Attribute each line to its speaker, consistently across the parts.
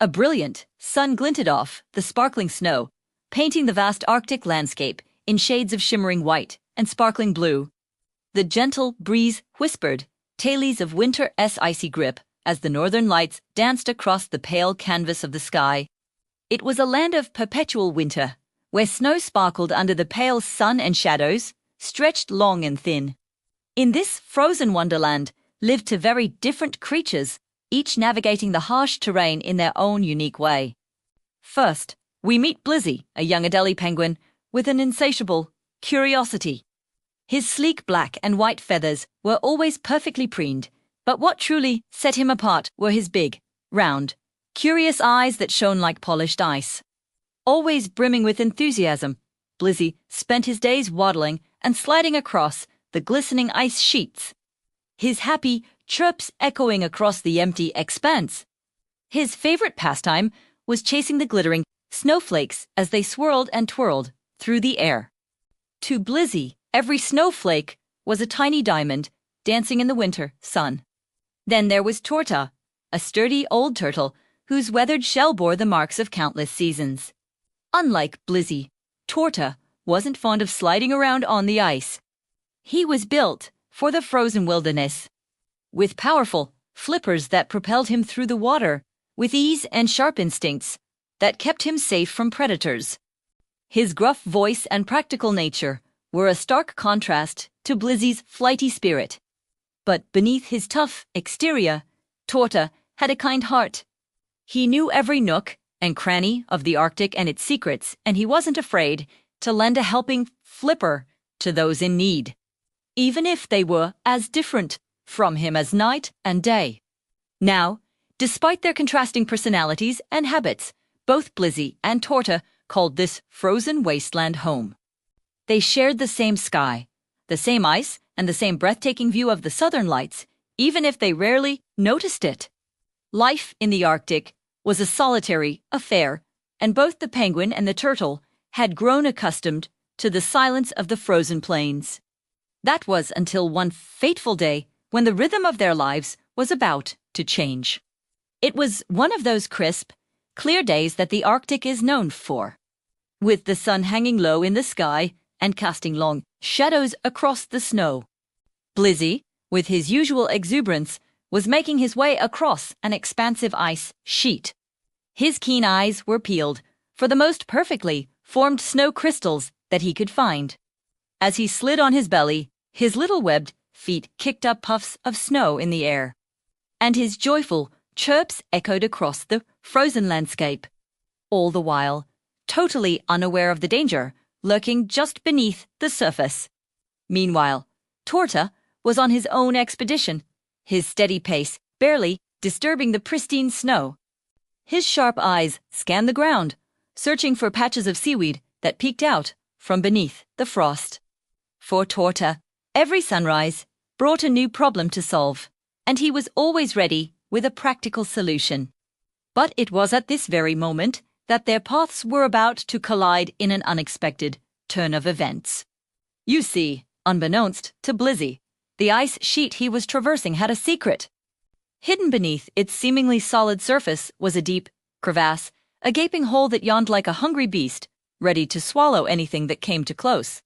Speaker 1: A brilliant sun glinted off the sparkling snow, painting the vast Arctic landscape in shades of shimmering white and sparkling blue. The gentle breeze whispered tales of winter's icy grip as the northern lights danced across the pale canvas of the sky. It was a land of perpetual winter, where snow sparkled under the pale sun and shadows, stretched long and thin. In this frozen wonderland lived two very different creatures, each navigating the harsh terrain in their own unique way. First, we meet Blizzy, a young Adelie penguin with an insatiable curiosity. His sleek black and white feathers were always perfectly preened, but what truly set him apart were his big, round, curious eyes that shone like polished ice. Always brimming with enthusiasm, Blizzy spent his days waddling and sliding across the glistening ice sheets, his happy chirps echoing across the empty expanse. His favorite pastime was chasing the glittering snowflakes as they swirled and twirled through the air. To Blizzy, every snowflake was a tiny diamond dancing in the winter sun. Then there was Torta, a sturdy old turtle whose weathered shell bore the marks of countless seasons. Unlike Blizzy, Torta wasn't fond of sliding around on the ice. He was built for the frozen wilderness, with powerful flippers that propelled him through the water, with ease and sharp instincts that kept him safe from predators. His gruff voice and practical nature were a stark contrast to Blizzy's flighty spirit. But beneath his tough exterior, Torta had a kind heart. He knew every nook and cranny of the Arctic and its secrets, and he wasn't afraid to lend a helping flipper to those in need, even if they were as different from him as night and day. Now, despite their contrasting personalities and habits, both Blizzy and Torta called this frozen wasteland home. They shared the same sky, the same ice, and the same breathtaking view of the southern lights, even if they rarely noticed it. Life in the Arctic was a solitary affair, and both the penguin and the turtle had grown accustomed to the silence of the frozen plains. That was until one fateful day when the rhythm of their lives was about to change. It was one of those crisp, clear days that the Arctic is known for, with the sun hanging low in the sky and casting long shadows across the snow. Blizzy, with his usual exuberance, was making his way across an expansive ice sheet. His keen eyes were peeled for the most perfectly formed snow crystals that he could find. As he slid on his belly, his little webbed feet kicked up puffs of snow in the air, and his joyful chirps echoed across the frozen landscape, all the while totally unaware of the danger lurking just beneath the surface. Meanwhile, Torta was on his own expedition, his steady pace barely disturbing the pristine snow. His sharp eyes scanned the ground, searching for patches of seaweed that peeked out from beneath the frost. For Torta, every sunrise brought a new problem to solve, and he was always ready with a practical solution. But it was at this very moment that their paths were about to collide in an unexpected turn of events. You see, unbeknownst to Blizzy, the ice sheet he was traversing had a secret. Hidden beneath its seemingly solid surface was a deep crevasse, a gaping hole that yawned like a hungry beast, ready to swallow anything that came too close.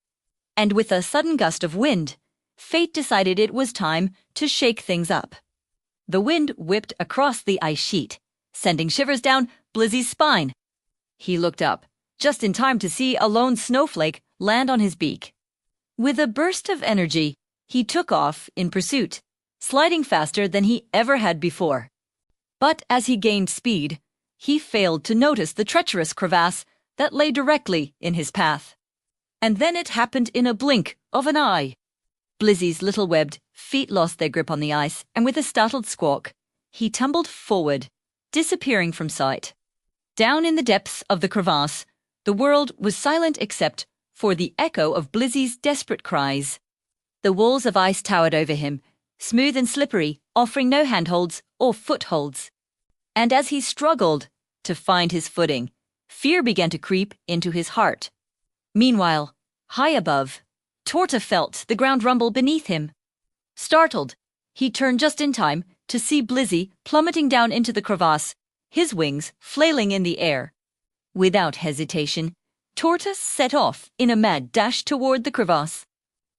Speaker 1: And with a sudden gust of wind, fate decided it was time to shake things up. The wind whipped across the ice sheet, sending shivers down Blizzy's spine. He looked up, just in time to see a lone snowflake land on his beak. With a burst of energy, he took off in pursuit, sliding faster than he ever had before. But as he gained speed, he failed to notice the treacherous crevasse that lay directly in his path. And then it happened in a blink of an eye. Blizzy's little webbed feet lost their grip on the ice, and with a startled squawk, he tumbled forward, disappearing from sight. Down in the depths of the crevasse, the world was silent except for the echo of Blizzy's desperate cries. The walls of ice towered over him, smooth and slippery, offering no handholds or footholds. And as he struggled to find his footing, fear began to creep into his heart. Meanwhile, high above, Torta felt the ground rumble beneath him. Startled, he turned just in time to see Blizzy plummeting down into the crevasse, his wings flailing in the air. Without hesitation, Torta set off in a mad dash toward the crevasse,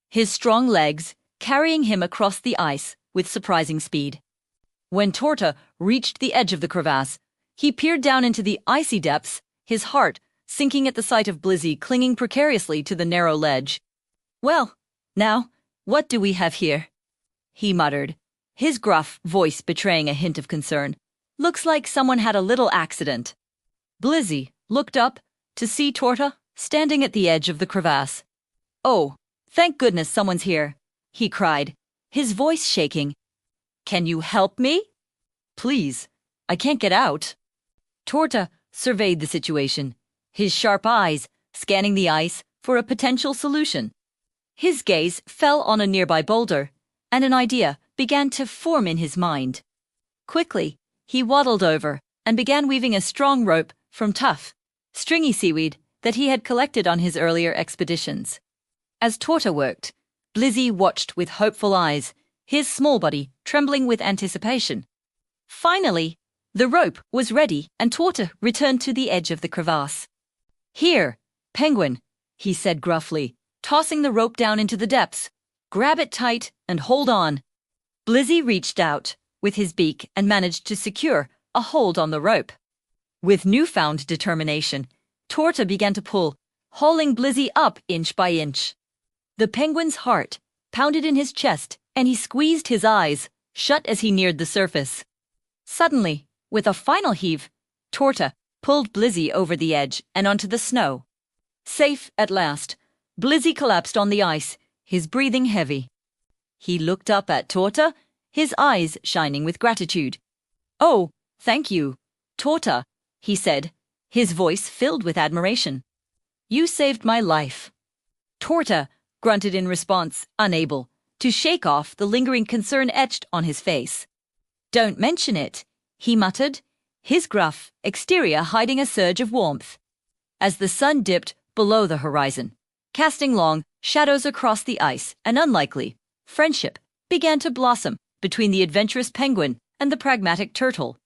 Speaker 1: his strong legs carrying him across the ice with surprising speed. When Torta reached the edge of the crevasse, he peered down into the icy depths, his heart sinking at the sight of Blizzy clinging precariously to the narrow ledge. "Well, now, what do we have here?" he muttered, his gruff voice betraying a hint of concern. "Looks like someone had a little accident." Blizzy looked up to see Torta standing at the edge of the crevasse. "Oh, thank goodness someone's here," he cried, his voice shaking. "Can you help me?" "Please, I can't get out." Torta surveyed the situation, his sharp eyes scanning the ice for a potential solution. His gaze fell on a nearby boulder, and an idea began to form in his mind. Quickly, he waddled over and began weaving a strong rope from tough, stringy seaweed that he had collected on his earlier expeditions. As Torta worked, Blizzy watched with hopeful eyes, his small body trembling with anticipation. Finally, the rope was ready and Torta returned to the edge of the crevasse. "Here, Penguin," he said gruffly, tossing the rope down into the depths. "Grab it tight and hold on." Blizzy reached out with his beak and managed to secure a hold on the rope. With newfound determination, Torta began to pull, hauling Blizzy up inch by inch. The penguin's heart pounded in his chest and he squeezed his eyes shut as he neared the surface. Suddenly, with a final heave, Torta pulled Blizzy over the edge and onto the snow. Safe at last, Blizzy collapsed on the ice, his breathing heavy. He looked up at Torta, his eyes shining with gratitude. "Oh, thank you, Torta," he said, his voice filled with admiration. "You saved my life." Torta grunted in response, unable to shake off the lingering concern etched on his face. "Don't mention it," he muttered, his gruff exterior hiding a surge of warmth. As the sun dipped below the horizon, casting long shadows across the ice, an unlikely friendship began to blossom between the adventurous penguin and the pragmatic turtle.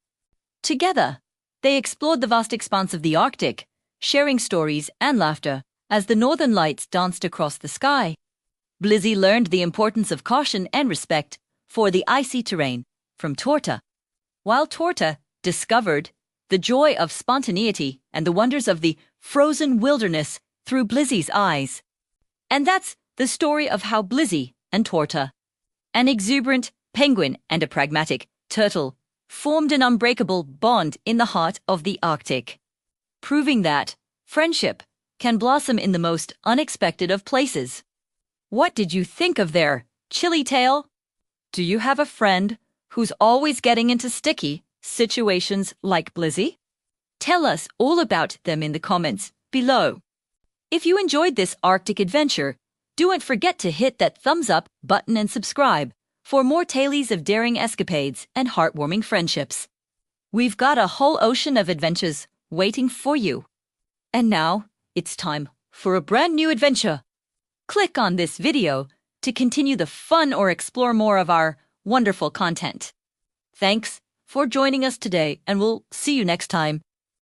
Speaker 1: Together, they explored the vast expanse of the Arctic, sharing stories and laughter as the northern lights danced across the sky. Blizzy learned the importance of caution and respect for the icy terrain from Torta, while Torta discovered the joy of spontaneity and the wonders of the frozen wilderness through Blizzy's eyes. And that's the story of how Blizzy and Torta, an exuberant penguin and a pragmatic turtle, formed an unbreakable bond in the heart of the Arctic, proving that friendship can blossom in the most unexpected of places. What did you think of their chilly tale? Do you have a friend who's always getting into sticky situations like Blizzy? Tell us all about them in the comments below. If you enjoyed this Arctic adventure, don't forget to hit that thumbs up button and subscribe for more tales of daring escapades and heartwarming friendships. We've got a whole ocean of adventures waiting for you. And now, it's time for a brand new adventure. Click on this video to continue the fun or explore more of our wonderful content. Thanks for joining us today, and we'll see you next time.